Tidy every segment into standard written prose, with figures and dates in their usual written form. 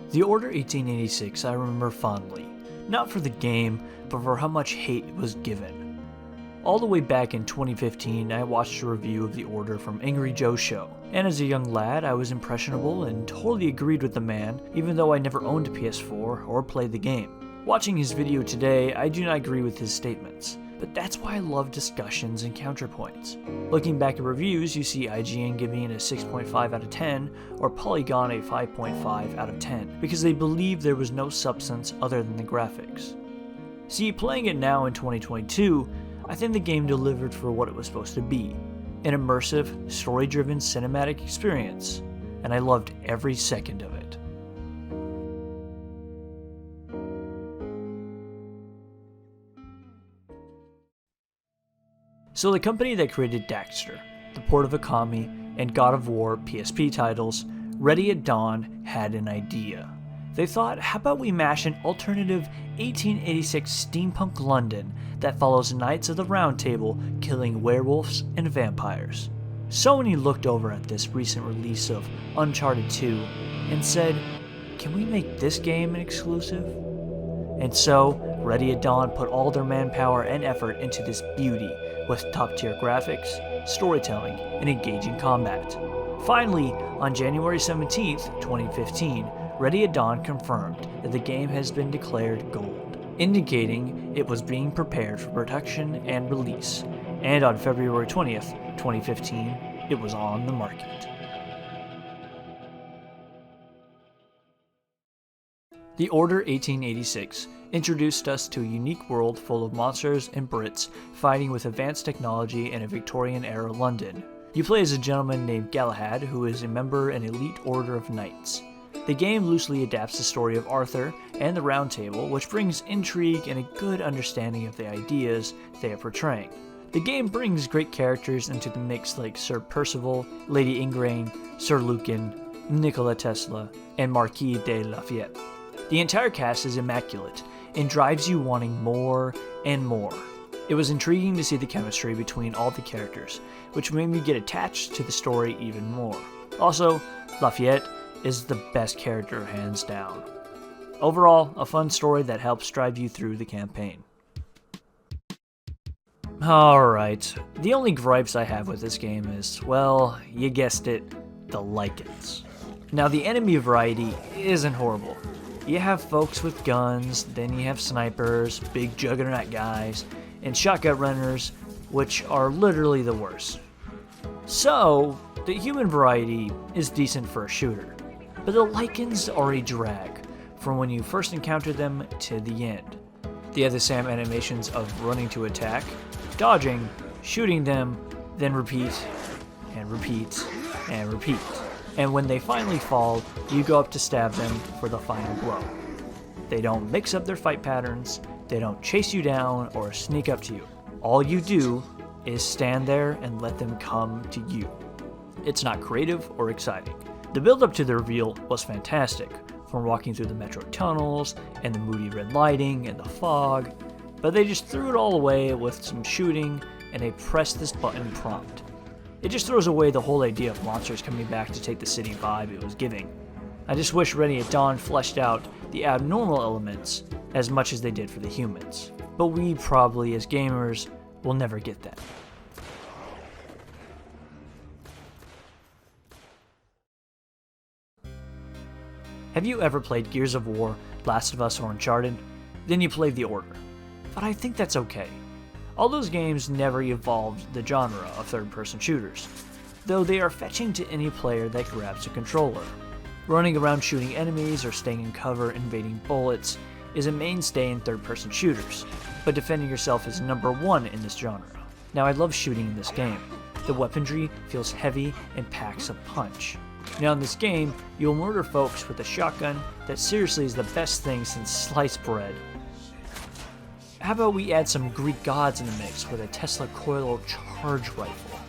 The Order 1886 I remember fondly, not for the game, but for how much hate it was given. All the way back in 2015, I watched a review of The Order from Angry Joe Show, and as a young lad, I was impressionable and totally agreed with the man, even though I never owned a PS4 or played the game. Watching his video today, I do not agree with his statements, but that's why I love discussions and counterpoints. Looking back at reviews, you see IGN giving it a 6.5 out of 10, or Polygon a 5.5 out of 10, because they believe there was no substance other than the graphics. See, playing it now in 2022, I think the game delivered for what it was supposed to be, an immersive, story-driven cinematic experience, and I loved every second of it. So the company that created Daxter, the Port of Akami, and God of War PSP titles, Ready at Dawn, had an idea. They thought, how about we mash an alternative 1886 steampunk London that follows Knights of the Round Table killing werewolves and vampires. Sony looked over at this recent release of Uncharted 2 and said, can we make this game an exclusive? And so, Ready at Dawn put all their manpower and effort into this beauty, with top-tier graphics, storytelling, and engaging combat. Finally, on January 17, 2015, Ready at Dawn confirmed that the game has been declared gold, indicating it was being prepared for production and release, and on February 20th, 2015, it was on the market. The Order 1886 introduced us to a unique world full of monsters and Brits fighting with advanced technology in a Victorian-era London. You play as a gentleman named Galahad, who is a member in an elite order of knights. The game loosely adapts the story of Arthur and the Round Table, which brings intrigue and a good understanding of the ideas they are portraying. The game brings great characters into the mix like Sir Percival, Lady Ingrain, Sir Lucan, Nikola Tesla, and Marquis de Lafayette. The entire cast is immaculate and drives you wanting more and more. It was intriguing to see the chemistry between all the characters, which made me get attached to the story even more. Also, Lafayette is the best character hands down. Overall, a fun story that helps drive you through the campaign. Alright, the only gripes I have with this game is, well, you guessed it, the Lycans. Now the enemy variety isn't horrible. You have folks with guns, then you have snipers, big juggernaut guys, and shotgun runners, which are literally the worst. So, the human variety is decent for a shooter, but the Lycans are a drag from when you first encounter them to the end. They have the same animations of running to attack, dodging, shooting them, then repeat, and repeat, and repeat. And when they finally fall, you go up to stab them for the final blow. They don't mix up their fight patterns, they don't chase you down or sneak up to you. All you do is stand there and let them come to you. It's not creative or exciting. The build-up to the reveal was fantastic, from walking through the metro tunnels, and the moody red lighting, and the fog, but they just threw it all away with some shooting and a press this button prompt. It just throws away the whole idea of monsters coming back to take the city vibe it was giving. I just wish Ready at Dawn fleshed out the abnormal elements as much as they did for the humans. But we probably, as gamers, will never get that. Have you ever played Gears of War, Last of Us, or Uncharted? Then you played The Order. But I think that's okay. All those games never evolved the genre of third-person shooters, though they are fetching to any player that grabs a controller. Running around shooting enemies or staying in cover evading bullets is a mainstay in third-person shooters, but defending yourself is number one in this genre. Now I love shooting in this game. The weaponry feels heavy and packs a punch. Now in this game, you'll murder folks with a shotgun that seriously is the best thing since sliced bread. How about we add some Greek gods in the mix with a Tesla coil charge rifle?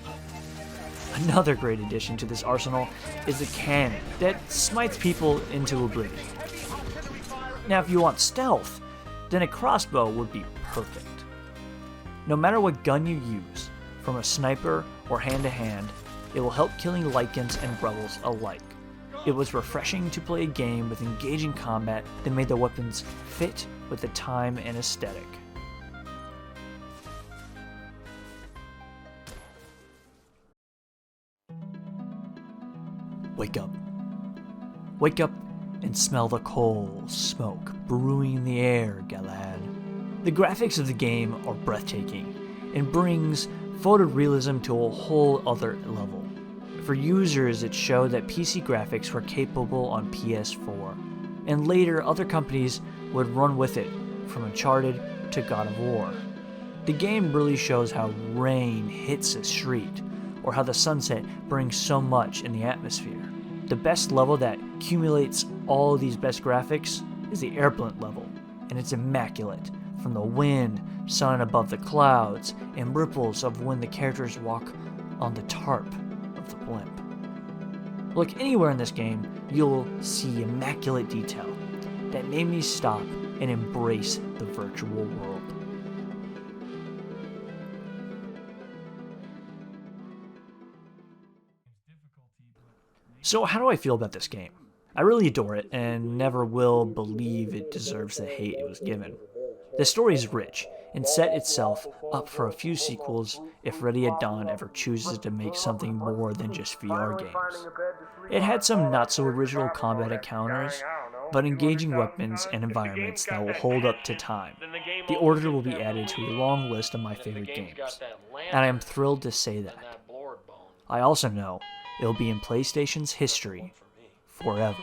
Another great addition to this arsenal is the cannon that smites people into oblivion. Now if you want stealth, then a crossbow would be perfect. No matter what gun you use, from a sniper or hand-to-hand, it will help killing Lycans and rebels alike. It was refreshing to play a game with engaging combat that made the weapons fit with the time and aesthetic. Wake up. Wake up and smell the coal smoke brewing in the air, Galad. The graphics of the game are breathtaking and brings photorealism to a whole other level. For users, it showed that PC graphics were capable on PS4, and later other companies would run with it, from Uncharted to God of War. The game really shows how rain hits a street, or how the sunset brings so much in the atmosphere. The best level that accumulates all these best graphics is the airplant level, and it's immaculate, from the wind, sun above the clouds, and ripples of when the characters walk on the tarp of the blimp. Look anywhere in this game, you'll see immaculate detail that made me stop and embrace the virtual world. So how do I feel about this game? I really adore it and never will believe it deserves the hate it was given. The story is rich and set itself up for a few sequels if Ready at Dawn ever chooses to make something more than just VR games. It had some not-so-original combat encounters, but engaging weapons and environments that will hold up to time. The Order will be added to a long list of my favorite games, and I am thrilled to say that. I also know it will be in PlayStation's history forever.